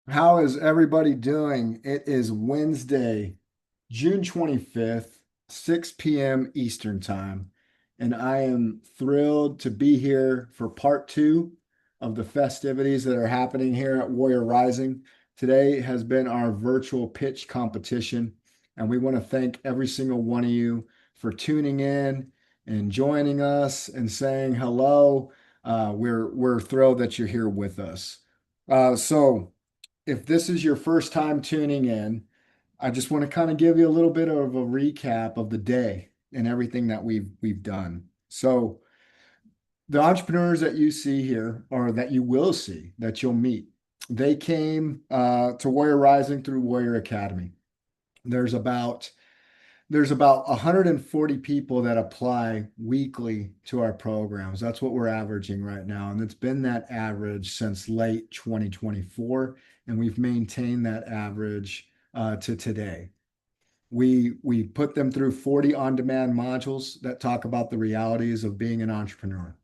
How is everybody doing? It is Wednesday, June 25th, 6 p.m. Eastern Time, and I am thrilled to be here for part two of the festivities that are happening here at Warrior Rising. Today has been our virtual pitch competition, and we want to thank every single one of you for tuning in and joining us and saying hello. We're thrilled that you're here with us. So if this is your first time tuning in, I just want to kind of give you a little bit of a recap of the day and everything that we've done. So the entrepreneurs that you see here, or that you will see, that you'll meet, they came to Warrior Rising through Warrior Academy. There's about there's about 140 people that apply weekly to our programs. That's what we're averaging right now. And it's been that average since late 2024. And we've maintained that average to today. We put them through 40 on-demand modules that talk about the realities of being an entrepreneur.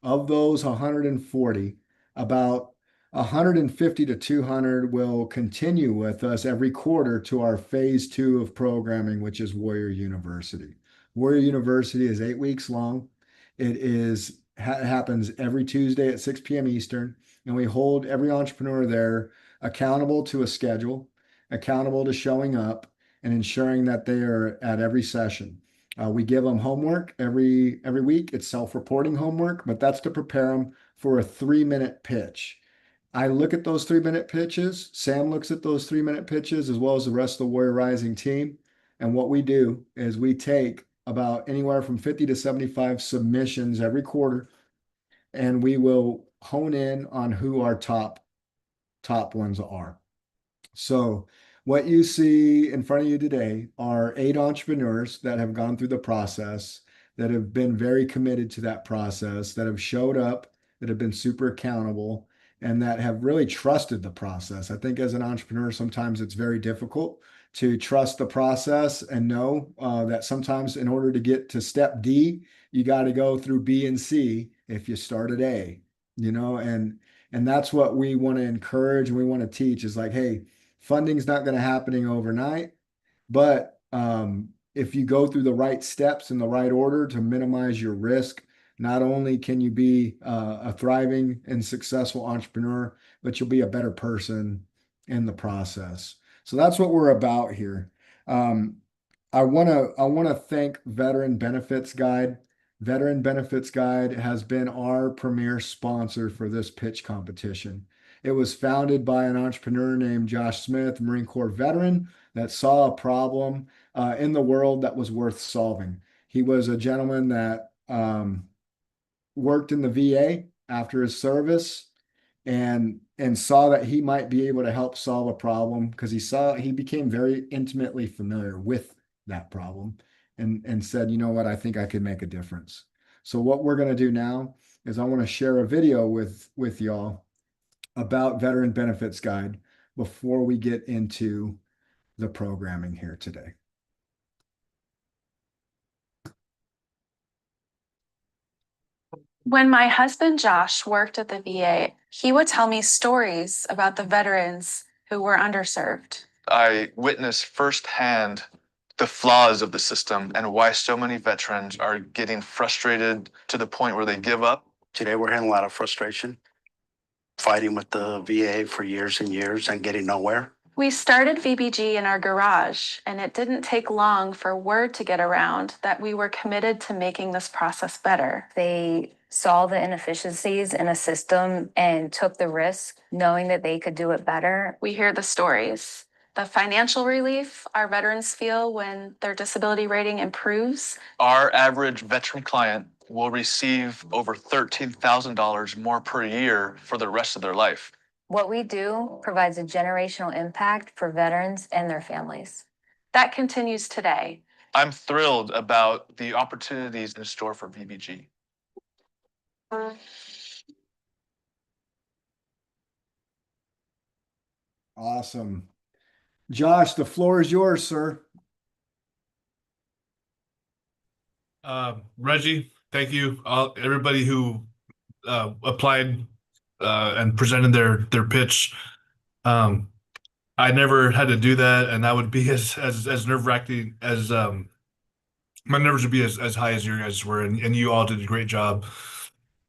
Of those 140, about 150 to 200 will continue with us every quarter to our phase two of programming, which is Warrior University. Warrior University is 8 weeks long. Happens every Tuesday at 6 p.m. Eastern, and we hold every entrepreneur there accountable to a schedule, accountable to showing up, and ensuring that they are at every session. We give them homework every week. It's self-reporting homework, but that's to prepare them for a 3-minute pitch. I look at those 3-minute pitches. Sam looks at those 3-minute pitches as well as the rest of the Warrior Rising team. And what we do is we take about anywhere from 50 to 75 submissions every quarter, and we will hone in on who our top ones are. So what you see in front of you today are 8 entrepreneurs that have gone through the process, that have been very committed to that process, that have showed up, that have been super accountable, and that have really trusted the process. I think as an entrepreneur, sometimes it's very difficult to trust the process and know that sometimes in order to get to step D, you got to go through B and C if you start at A, and that's what we want to encourage and we want to teach is like, hey, funding's not going to happening overnight, but if you go through the right steps in the right order to minimize your risk, not only can you be a thriving and successful entrepreneur, but you'll be a better person in the process. So that's what we're about here. Um, I want to thank Veteran Benefits Guide. Veteran Benefits Guide has been our premier sponsor for this pitch competition. It was founded by an entrepreneur named Josh Smith, Marine Corps veteran, that saw a problem in the world that was worth solving. He was a gentleman that worked in the VA after his service and saw that he might be able to help solve a problem because he became very intimately familiar with that problem and said, you know what, I think I could make a difference. So what we're going to do now is I want to share a video with y'all about Veteran Benefits Guide before we get into the programming here today. When my husband Josh worked at the VA, he would tell me stories about the veterans who were underserved. I witnessed firsthand the flaws of the system and why so many veterans are getting frustrated to the point where they give up. Today, we're having a lot of frustration, fighting with the VA for years and years and getting nowhere. We started VBG in our garage, and it didn't take long for word to get around that we were committed to making this process better. They saw the inefficiencies in a system and took the risk knowing that they could do it better. We hear the stories, the financial relief our veterans feel when their disability rating improves. Our average veteran client will receive over $13,000 more per year for the rest of their life. What we do provides a generational impact for veterans and their families. That continues today. I'm thrilled about the opportunities in store for VBG. Awesome. Josh, the floor is yours, sir. Reggie, thank you. Everybody who applied and presented their pitch. I never had to do that, and that would be as nerve-wracking as my nerves would be as high as your guys were, and you all did a great job.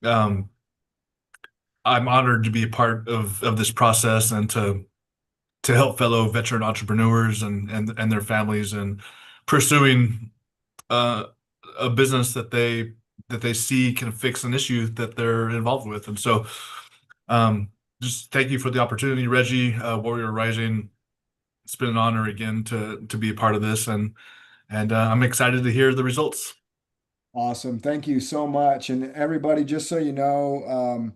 Um, I'm honored to be a part of this process and to help fellow veteran entrepreneurs and their families and pursuing uh, a business that they see can fix an issue that they're involved with. And so, um, just thank you for the opportunity, Reggie, Warrior Rising. It's been an honor again to be a part of this, and I'm excited to hear the results. Awesome. Thank you so much. And everybody, just so you know,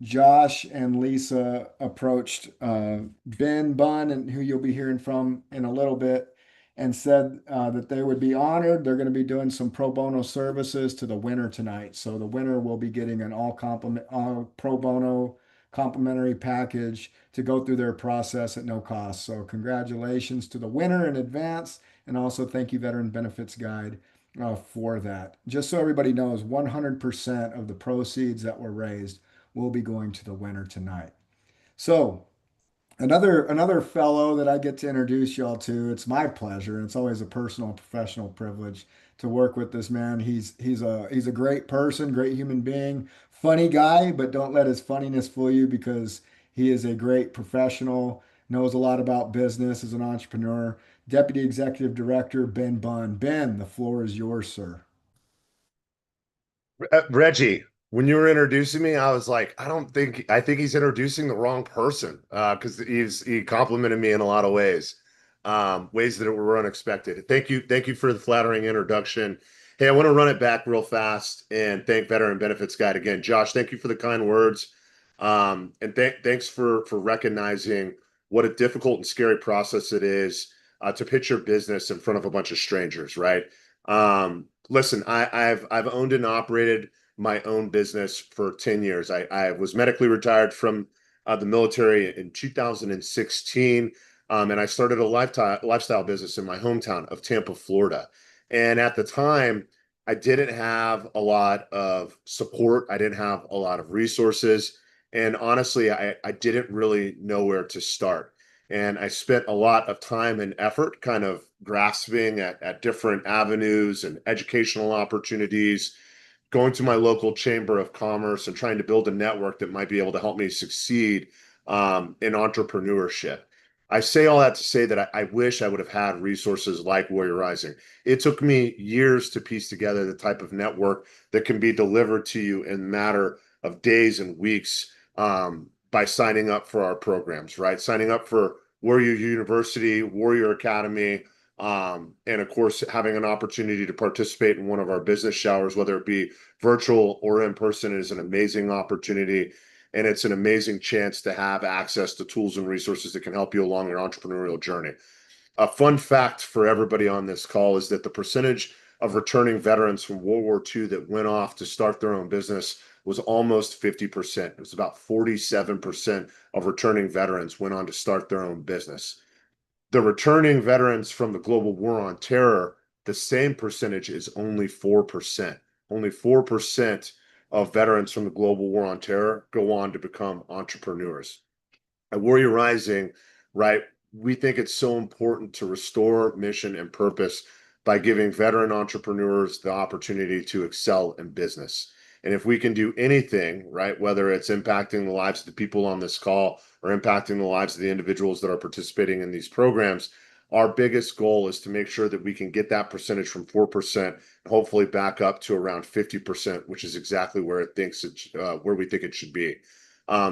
Josh and Lisa approached Ben Bunn, and who you'll be hearing from in a little bit, and said that they would be honored. They're going to be doing some pro bono services to the winner tonight. So the winner will be getting an all pro bono complimentary package to go through their process at no cost. So congratulations to the winner in advance, and also thank you, Veteran Benefits Guide, for that. Just so everybody knows, 100% of the proceeds that were raised will be going to the winner tonight. So another fellow that I get to introduce y'all to. It's my pleasure. It's always a personal and professional privilege to work with this man. He's a great person, great human being, funny guy, but don't let his funniness fool you, because he is a great professional, knows a lot about business as an entrepreneur. Deputy Executive Director Ben Bunn. Ben, the floor is yours, sir. Reggie, when you were introducing me, I was like, I think he's introducing the wrong person. Because he complimented me in a lot of ways, ways that were unexpected. Thank you for the flattering introduction. Hey, I want to run it back real fast and thank Veteran Benefits Guide again. Josh, thank you for the kind words. And thanks for recognizing what a difficult and scary process it is to pitch your business in front of a bunch of strangers, right? Listen, I've owned and operated my own business for 10 years. I was medically retired from the military in 2016, and I started a lifestyle business in my hometown of Tampa, Florida. And at the time, I didn't have a lot of support. I didn't have a lot of resources. And honestly, I didn't really know where to start. And I spent a lot of time and effort kind of grasping at different avenues and educational opportunities, going to my local chamber of commerce and trying to build a network that might be able to help me succeed in entrepreneurship. I say all that to say that I wish I would have had resources like Warrior Rising. It took me years to piece together the type of network that can be delivered to you in a matter of days and weeks, by signing up for our programs, right? Signing up for Warrior University, Warrior Academy, and of course, having an opportunity to participate in one of our business showers, whether it be virtual or in person, is an amazing opportunity. And it's an amazing chance to have access to tools and resources that can help you along your entrepreneurial journey. A fun fact for everybody on this call is that the percentage of returning veterans from World War II that went off to start their own business was almost 50%. It was about 47% of returning veterans went on to start their own business. The returning veterans from the global war on terror, the same percentage is only 4%. Only 4% of veterans from the global war on terror go on to become entrepreneurs. At Warrior Rising, right, we think it's so important to restore mission and purpose by giving veteran entrepreneurs the opportunity to excel in business. And if we can do anything, right, whether it's impacting the lives of the people on this call or impacting the lives of the individuals that are participating in these programs, our biggest goal is to make sure that we can get that percentage from 4% and hopefully back up to around 50%, which is exactly where where we think it should be.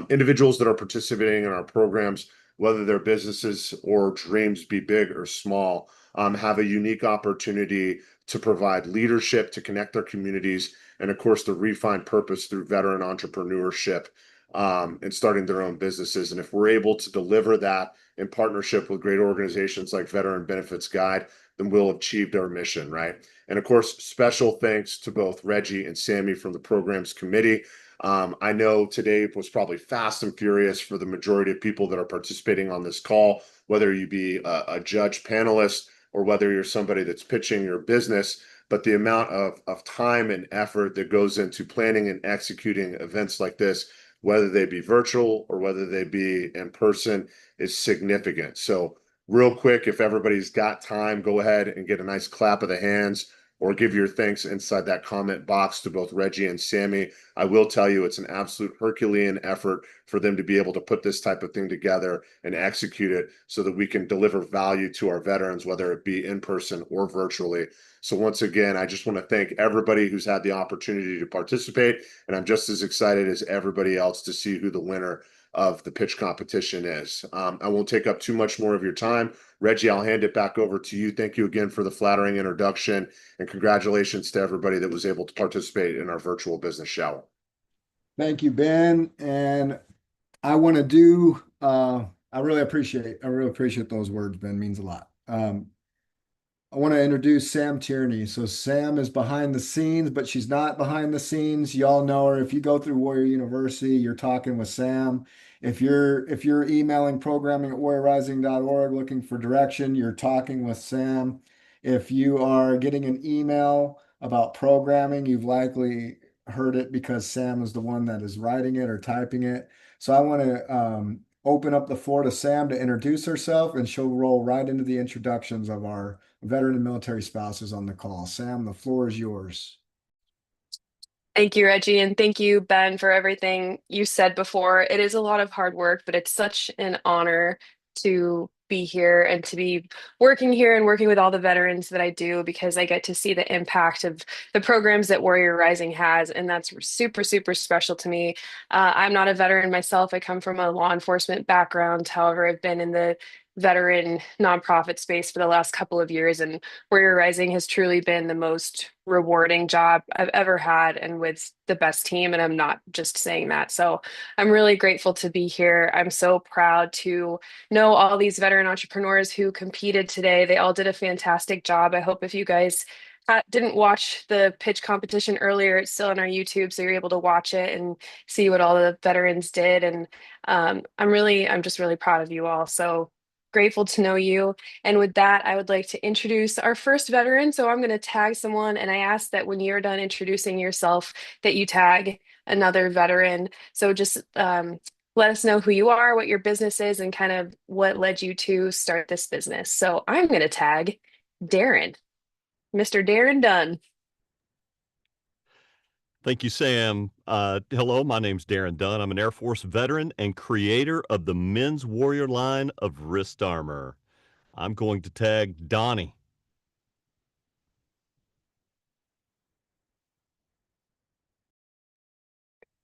Individuals that are participating in our programs, whether their businesses or dreams be big or small, have a unique opportunity to provide leadership, to connect their communities, and of course, to refine purpose through veteran entrepreneurship, and starting their own businesses. And if we're able to deliver that in partnership with great organizations like Veteran Benefits Guide, then we'll have achieved our mission, right? And of course, special thanks to both Reggie and Sammy from the programs committee. I know today was probably fast and furious for the majority of people that are participating on this call, whether you be a judge panelist or whether you're somebody that's pitching your business. But the amount of time and effort that goes into planning and executing events like this whether they be virtual or whether they be in person, is significant. So real quick, if everybody's got time, go ahead and get a nice clap of the hands or give your thanks inside that comment box to both Reggie and Sammy. I will tell you, it's an absolute Herculean effort for them to be able to put this type of thing together and execute it so that we can deliver value to our veterans, whether it be in person or virtually. So once again, I just want to thank everybody who's had the opportunity to participate, and I'm just as excited as everybody else to see who the winner of the pitch competition is. I won't take up too much more of your time. Reggie, I'll hand it back over to you. Thank you again for the flattering introduction, and congratulations to everybody that was able to participate in our virtual business shower. Thank you, Ben. And I want to do, I really appreciate those words, Ben, means a lot. I want to introduce Sam Tierney. So Sam is behind the scenes, but she's not behind the scenes. Y'all know her. If you go through Warrior University, you're talking with Sam. If you're emailing programming@warriorrising.org looking for direction, you're talking with Sam. If you are getting an email about programming, you've likely heard it because Sam is the one that is writing it or typing it. So I want to open up the floor to Sam to introduce herself, and she'll roll right into the introductions of our veteran and military spouses on the call. Sam, the floor is yours. Thank you, Reggie, and thank you, Ben, for everything you said before. It is a lot of hard work, but it's such an honor to be here and to be working here and working with all the veterans that I do, because I get to see the impact of the programs that Warrior Rising has, and that's super, super special to me. I'm not a veteran myself. I come from a law enforcement background. However, I've been in the veteran nonprofit space for the last couple of years, and Warrior Rising has truly been the most rewarding job I've ever had, and with the best team. And I'm not just saying that. So I'm really grateful to be here. I'm so proud to know all these veteran entrepreneurs who competed today. They all did a fantastic job. I hope if you guys didn't watch the pitch competition earlier, it's still on our YouTube, so you're able to watch it and see what all the veterans did. And I'm just really proud of you all. So grateful to know you. And with that, I would like to introduce our first veteran. So I'm going to tag someone, and I ask that when you're done introducing yourself, that you tag another veteran. So just let us know who you are, what your business is, and kind of what led you to start this business. So I'm going to tag Darren, Mr. Darren Dunn. Thank you, Sam. Hello, my name's Darren Dunn. I'm an Air Force veteran and creator of the Men's Warrior line of wrist armor. I'm going to tag Donnie.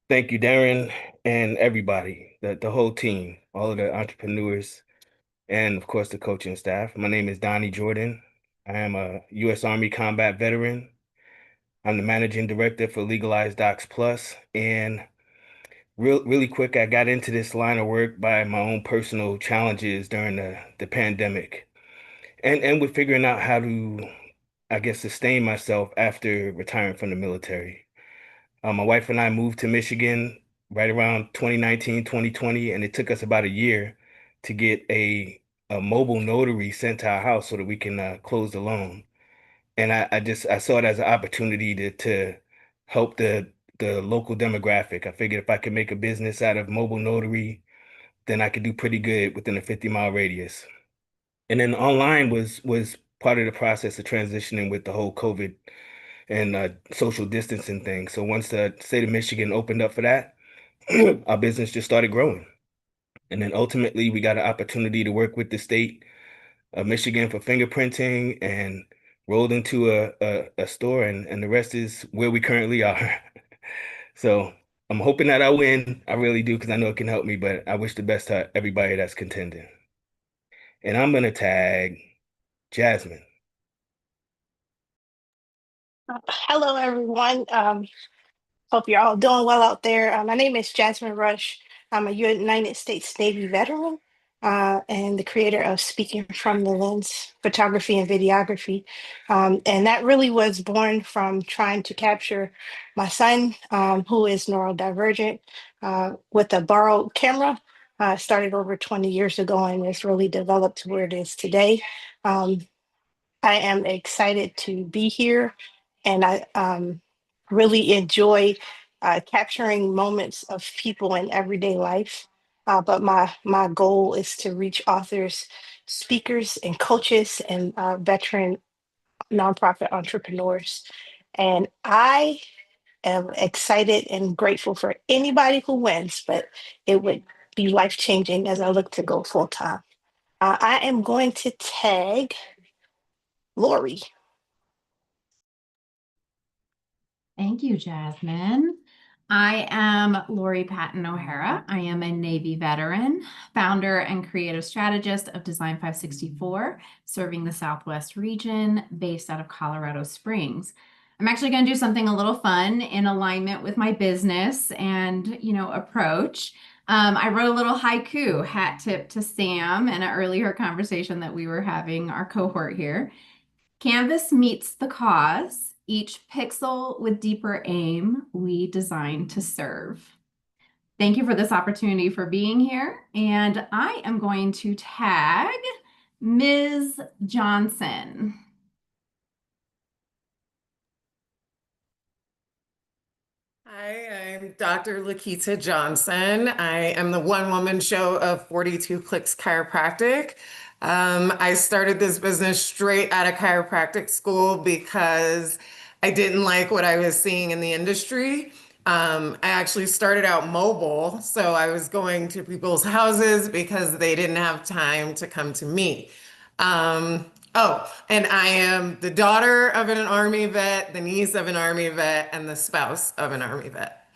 Thank you, Darren, and everybody, the whole team, all of the entrepreneurs, and of course the coaching staff. My name is Donnie Jordan. I am a U.S. Army combat veteran. I'm the managing director for Legalized Docs Plus, and really quick, I got into this line of work by my own personal challenges during the pandemic, and with figuring out how to, I guess, sustain myself after retiring from the military. My wife and I moved to Michigan right around 2019, 2020, and it took us about a year to get a mobile notary sent to our house so that we can close the loan. And I saw it as an opportunity to help the local demographic. I figured if I could make a business out of mobile notary, then I could do pretty good within a 50-mile radius. And then online was part of the process of transitioning with the whole COVID and social distancing thing. So once the state of Michigan opened up for that, our business just started growing. And then ultimately we got an opportunity to work with the state of Michigan for fingerprinting and rolled into a store, and the rest is where we currently are. So I'm hoping that I win. I really do, because I know it can help me, but I wish the best to everybody that's contending. And I'm gonna tag Jasmine. Hello, everyone. Hope you're all doing well out there. My name is Jasmine Rush. I'm a United States Navy veteran and the creator of Speaking from the Lens photography and videography. And that really was born from trying to capture my son, who is neurodivergent, with a borrowed camera. Started over 20 years ago, and it's really developed to where it is today. I am excited to be here, and I really enjoy capturing moments of people in everyday life. But my goal is to reach authors, speakers, and coaches and veteran nonprofit entrepreneurs. And I am excited and grateful for anybody who wins, but it would be life changing as I look to go full time. I am going to tag Lori. Thank you, Jasmine. I am Lori Patton O'Hara. I am a Navy veteran, founder and creative strategist of Design 564, serving the Southwest region based out of Colorado Springs. I'm actually going to do something a little fun in alignment with my business and, approach. I wrote a little haiku, hat tip to Sam, in an earlier conversation that we were having, our cohort here. Canvas meets the cause, each pixel with deeper aim, we design to serve. Thank you for this opportunity for being here. And I am going to tag Ms. Johnson. Hi, I'm Dr. Lakita Johnson. I am the one-woman show of 42 Clicks Chiropractic. I started this business straight out of chiropractic school because I didn't like what I was seeing in the industry. I actually started out mobile, so I was going to people's houses because they didn't have time to come to me. And I am the daughter of an Army vet, the niece of an Army vet, and the spouse of an Army vet.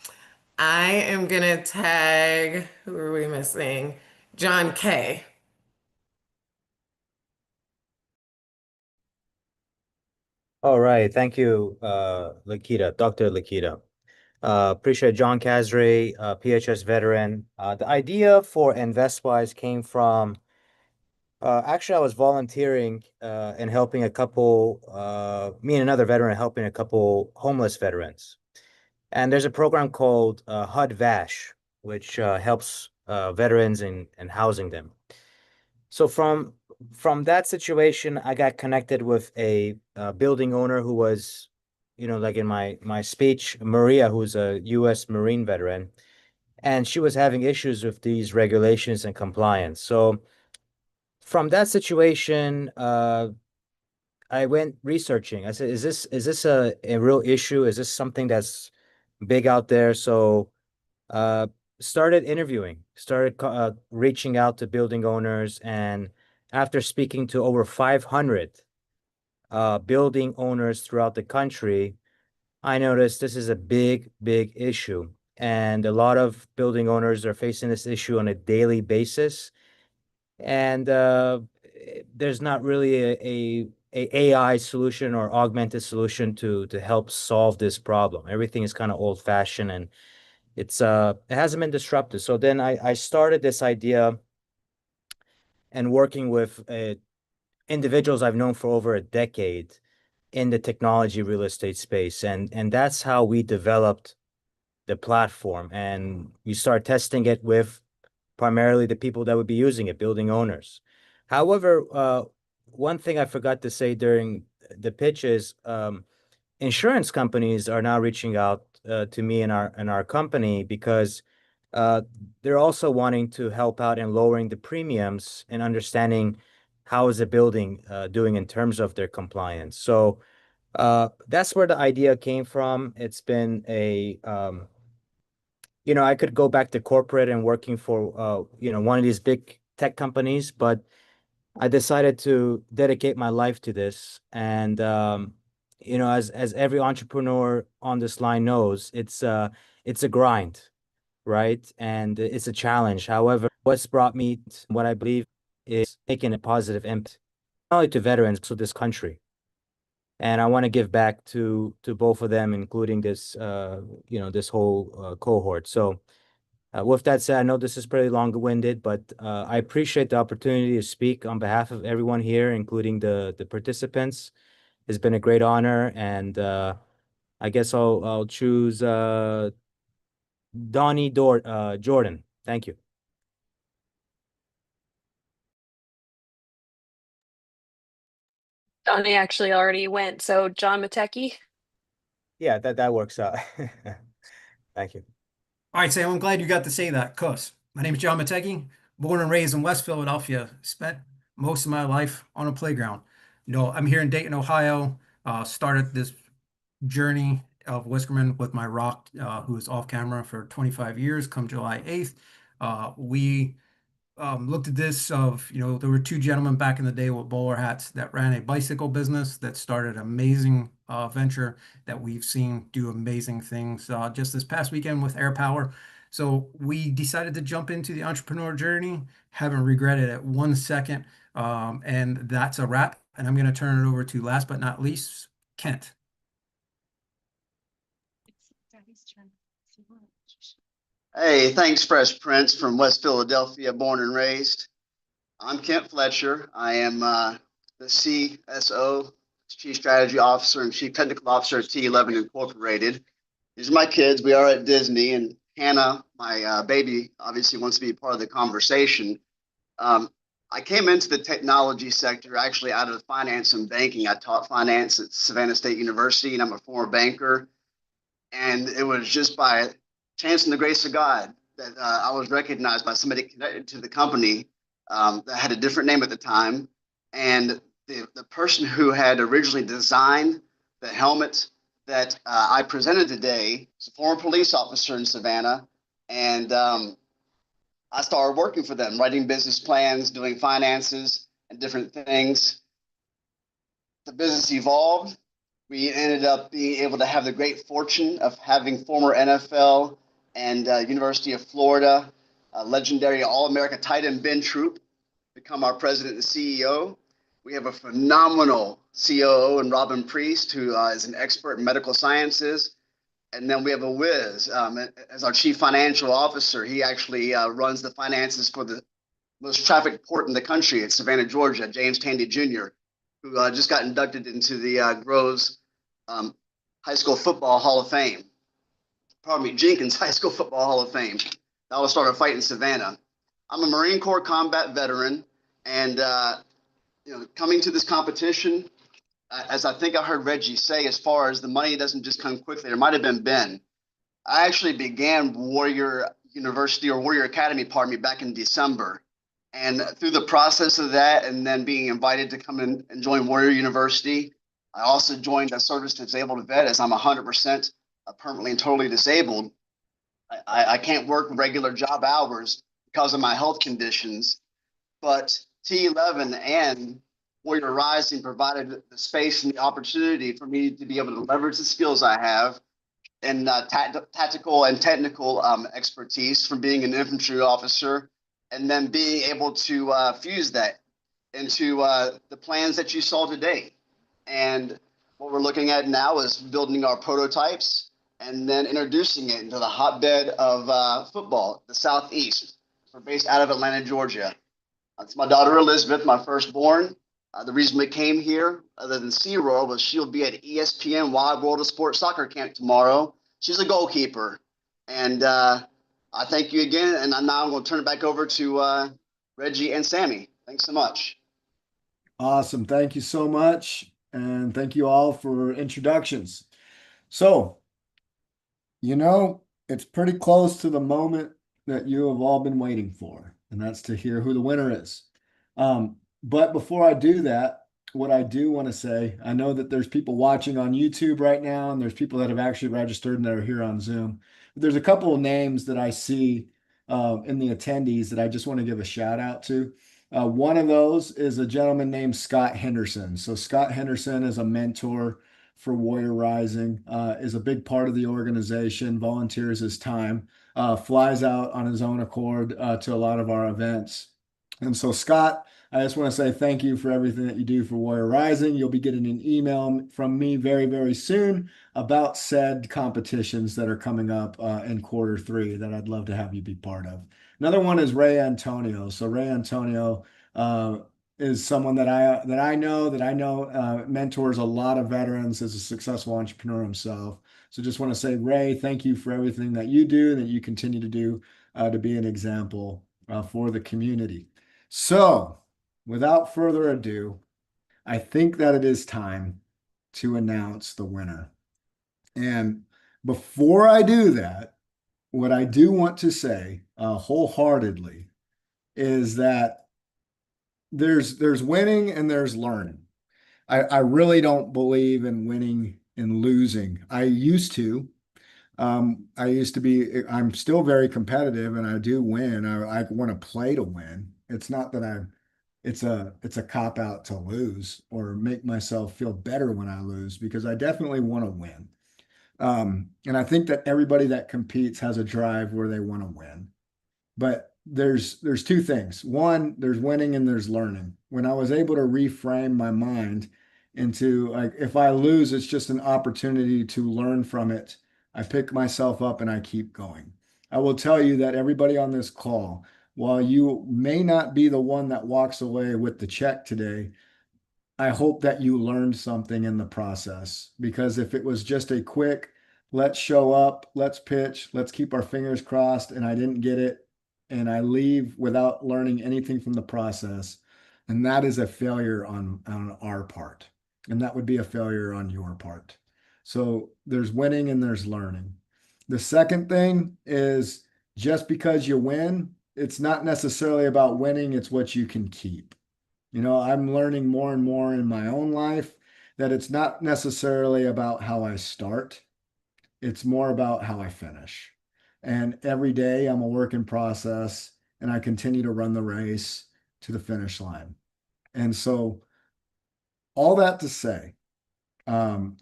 I am gonna tag, who are we missing? John Kay. All right. Thank you, Lakita, Dr. Lakita. Appreciate John Casray, PHS veteran. The idea for InvestWise came from, actually, I was volunteering and helping a couple, me and another veteran helping a couple homeless veterans. And there's a program called HUD VASH, which helps veterans in housing them. So from that situation, I got connected with a building owner who was, like in my speech, Maria, who's a U.S. Marine veteran, and she was having issues with these regulations and compliance. So from that situation, I went researching. I said, is this a real issue? Is this something that's big out there? So started interviewing, started reaching out to building owners, and after speaking to over 500 building owners throughout the country, I noticed this is a big, big issue. And a lot of building owners are facing this issue on a daily basis. And there's not really a AI solution or augmented solution to help solve this problem. Everything is kind of old fashioned and it hasn't been disrupted. So then I started this idea and working with individuals I've known for over a decade in the technology real estate space. And that's how we developed the platform. And we start testing it with primarily the people that would be using it, building owners. However, one thing I forgot to say during the pitch is insurance companies are now reaching out to me and our company because they're also wanting to help out in lowering the premiums and understanding how is the building doing in terms of their compliance. So that's where the idea came from. It's been I could go back to corporate and working for one of these big tech companies, but I decided to dedicate my life to this. And as every entrepreneur on this line knows, it's a grind, right? And it's a challenge. However, what's brought me to what I believe is making a positive impact, not only to veterans, but to this country. And I want to give back to both of them, including this this whole cohort. So with that said, I know this is pretty long-winded, but I appreciate the opportunity to speak on behalf of everyone here, including the participants. It's been a great honor, and I guess I'll choose Donnie Jordan. Thank you. Donnie actually already went. So John Matecki. Yeah, that works out. Thank you. All right, Sam, I'm glad you got to say that, cuz my name is John Mategi, born and raised in West Philadelphia, spent most of my life on a playground. I'm here in Dayton, Ohio, started this journey of Whiskerman with my rock, who is off camera for 25 years, come July 8th. We looked at this there were two gentlemen back in the day with bowler hats that ran a bicycle business that started amazing venture that we've seen do amazing things just this past weekend with Air Power. So we decided to jump into the entrepreneur journey, haven't regretted it 1 second. And that's a wrap. And I'm going to turn it over to, last but not least, Kent. Hey, thanks, Fresh Prince from West Philadelphia, born and raised. I'm Kent Fletcher. I am the CSO, Chief Strategy Officer and Chief Technical Officer at T11 Incorporated. These are my kids. We are at Disney, and Hannah, my baby, obviously wants to be part of the conversation. I came into the technology sector actually out of finance and banking. I taught finance at Savannah State University, and I'm a former banker. And it was just by chance and the grace of God that I was recognized by somebody connected to the company that had a different name at the time. And the person who had originally designed the helmet that I presented today is a former police officer in Savannah. And I started working for them, writing business plans, doing finances and different things. The business evolved. We ended up being able to have the great fortune of having former NFL and University of Florida, legendary All-America tight end Ben Troop, become our president and CEO. We have a phenomenal COO in Robin Priest, who is an expert in medical sciences. And then we have a whiz as our chief financial officer. He actually runs the finances for the most trafficked port in the country at Savannah, Georgia, James Tandy Jr., who just got inducted into the Groves High School Football Hall of Fame. Pardon me, Jenkins High School Football Hall of Fame. That will start a fight in Savannah. I'm a Marine Corps combat veteran, and coming to this competition, as I think I heard Reggie say, as far as the money doesn't just come quickly, there might have been Ben. I actually began Warrior University or Warrior Academy, pardon me, back in December. And through the process of that, and then being invited to come in and join Warrior University, I also joined a service disabled vet, as I'm 100% permanently and totally disabled. I can't work regular job hours because of my health conditions, but T11 and Warrior Rising provided the space and the opportunity for me to be able to leverage the skills I have and tactical and technical expertise from being an infantry officer, and then being able to fuse that into the plans that you saw today. And what we're looking at now is building our prototypes and then introducing it into the hotbed of football, the Southeast. We're based out of Atlanta, Georgia. It's my daughter, Elizabeth, my firstborn. The reason we came here, other than SeaWorld, was she'll be at ESPN Wide World of Sports Soccer Camp tomorrow. She's a goalkeeper. And I thank you again. And now I'm going to turn it back over to Reggie and Sammy. Thanks so much. Awesome. Thank you so much. And thank you all for introductions. So, it's pretty close to the moment that you have all been waiting for, and that's to hear who the winner is. But before I do that, what I do want to say, I know that there's people watching on YouTube right now, and there's people that have actually registered and that are here on Zoom. But there's a couple of names that I see in the attendees that I just want to give a shout out to. One of those is a gentleman named Scott Henderson. So Scott Henderson is a mentor for Warrior Rising, is a big part of the organization, volunteers his time, flies out on his own accord to a lot of our events. And so Scott, I just want to say thank you for everything that you do for Warrior Rising. You'll be getting an email from me very, very soon about said competitions that are coming up in Q3 that I'd love to have you be part of. Another one is Ray Antonio. So Ray Antonio is someone that I know mentors a lot of veterans, is a successful entrepreneur himself. So just want to say, Ray, thank you for everything that you do and that you continue to do to be an example for the community. So without further ado, I think that it is time to announce the winner. And before I do that, what I do want to say wholeheartedly is that there's winning and there's learning. I really don't believe in winning and losing. I used to. I'm still very competitive and I do win. I want to play to win. It's not that it's a cop out to lose or make myself feel better when I lose because I definitely want to win. And I think that everybody that competes has a drive where they want to win. But there's two things. One, there's winning and there's learning. When I was able to reframe my mind into like if I lose, it's just an opportunity to learn from it. I pick myself up and I keep going. I will tell you that everybody on this call, while you may not be the one that walks away with the check today, I hope that you learned something in the process because if it was just a quick, let's show up, let's pitch, let's keep our fingers crossed, and I didn't get it, and I leave without learning anything from the process, and that is a failure on our part, and that would be a failure on your part. So there's winning and there's learning. The second thing is just because you win, it's not necessarily about winning, it's what you can keep. You know, I'm learning more and more in my own life that it's not necessarily about how I start, it's more about how I finish. And every day I'm a work in process and I continue to run the race to the finish line. And so, all that to say,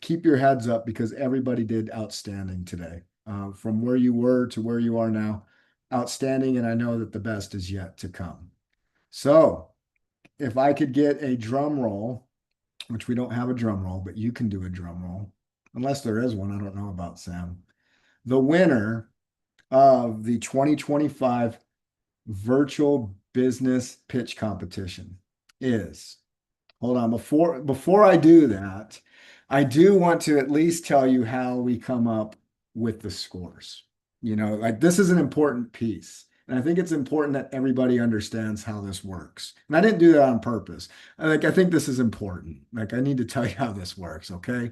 keep your heads up because everybody did outstanding today. From where you were to where you are now, outstanding. And I know that the best is yet to come. So, if I could get a drum roll, which we don't have a drum roll, but you can do a drum roll, unless there is one. I don't know about Sam. The winner of the 2025 virtual business pitch competition is, hold on, before I do that, I do want to at least tell you how we come up with the scores. You know, like this is an important piece. And I think it's important that everybody understands how this works. And I didn't do that on purpose. I think this is important. Like I need to tell you how this works, okay?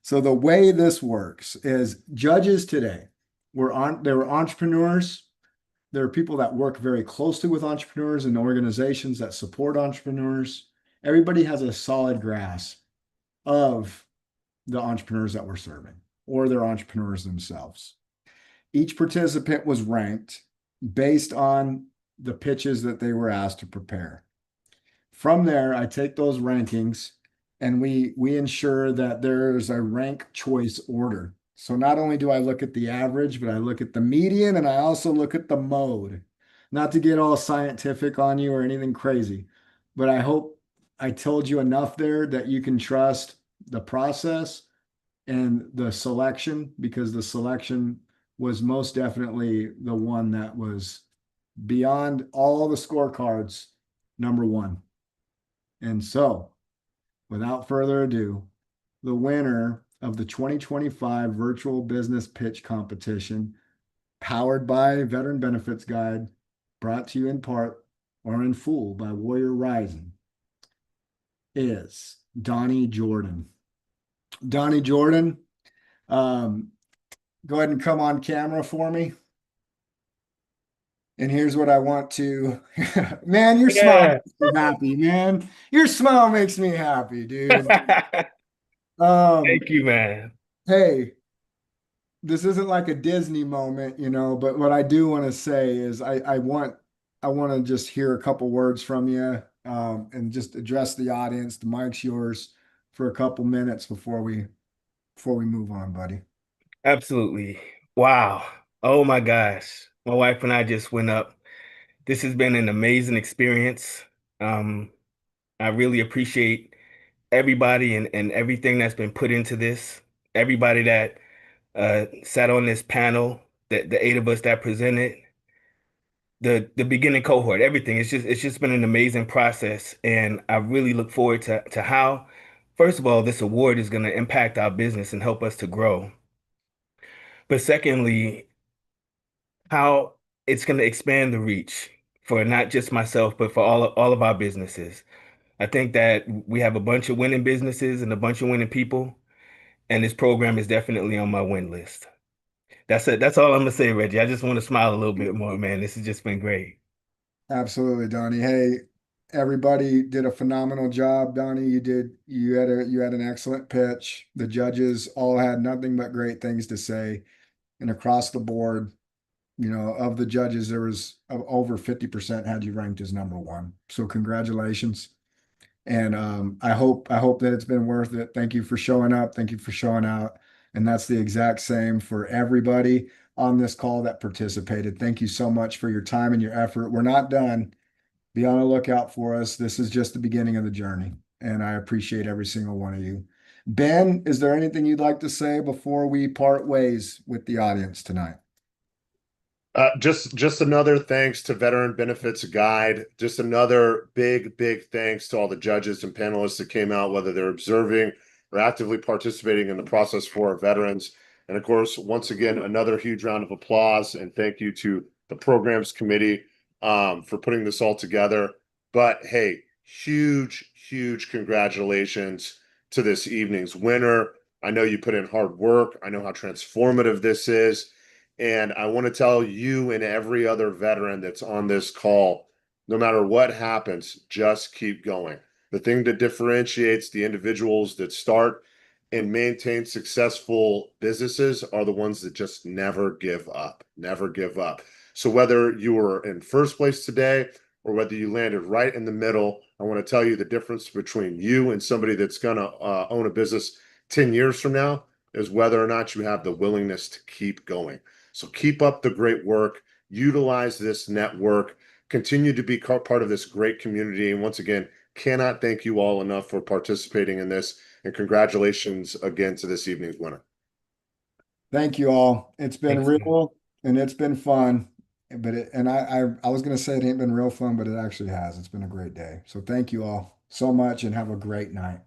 So the way this works is judges today they were entrepreneurs. There are people that work very closely with entrepreneurs and organizations that support entrepreneurs. Everybody has a solid grasp of the entrepreneurs that we're serving or they're entrepreneurs themselves. Each participant was ranked based on the pitches that they were asked to prepare. From there, I take those rankings and we ensure that there's a rank choice order. So not only do I look at the average, but I look at the median and I also look at the mode. Not to get all scientific on you or anything crazy, but I hope I told you enough there that you can trust the process and the selection because the selection was most definitely the one that was beyond all the scorecards, number one. And so, without further ado, the winner of the 2025 virtual business pitch competition, powered by Veteran Benefits Guide, brought to you in part or in full by Warrior Rising, is Donnie Jordan. Donnie Jordan, go ahead and come on camera for me. And here's what I want to, man, your smile makes me happy, man. Your smile makes me happy, dude. Thank you, man. Hey, this isn't like a Disney moment, you know, but what I do want to say is I want to just hear a couple words from you and just address the audience. The mic's yours for a couple minutes before we move on, buddy. Absolutely. Wow. Oh my gosh. My wife and I just went up. This has been an amazing experience. I really appreciate everybody and everything that's been put into this. Everybody that sat on this panel, the 8 of us that presented, the beginning cohort, everything. It's just been an amazing process. And I really look forward to how, first of all, this award is going to impact our business and help us to grow. But secondly, how it's going to expand the reach for not just myself, but for all of our businesses. I think that we have a bunch of winning businesses and a bunch of winning people, and this program is definitely on my win list. That's it. That's all I'm gonna say, Reggie. I just want to smile a little bit more, man. This has just been great. Absolutely, Donnie. Hey, everybody did a phenomenal job. Donnie, you had an excellent pitch. The judges all had nothing but great things to say. And across the board, of the judges, there was over 50% had you ranked as number one. So congratulations. And I hope that it's been worth it. Thank you for showing up. Thank you for showing out. And that's the exact same for everybody on this call that participated. Thank you so much for your time and your effort. We're not done. Be on the lookout for us. This is just the beginning of the journey. And I appreciate every single one of you. Ben, is there anything you'd like to say before we part ways with the audience tonight? Just another thanks to Veteran Benefits Guide. Just another big thanks to all the judges and panelists that came out, whether they're observing or actively participating in the process for our veterans. And of course, once again, another huge round of applause and thank you to the programs committee for putting this all together. But hey, huge congratulations to this evening's winner. I know you put in hard work. I know how transformative this is. And I want to tell you and every other veteran that's on this call, no matter what happens, just keep going. The thing that differentiates the individuals that start and maintain successful businesses are the ones that just never give up, never give up. So whether you were in first place today or whether you landed right in the middle, I want to tell you the difference between you and somebody that's going to own a business 10 years from now is whether or not you have the willingness to keep going. So keep up the great work, utilize this network, continue to be part of this great community. And once again, cannot thank you all enough for participating in this. And congratulations again to this evening's winner. Thank you all. It's been Thanks, real and it's been fun. I was going to say it ain't been real fun, but it actually has. It's been a great day. So thank you all so much and have a great night.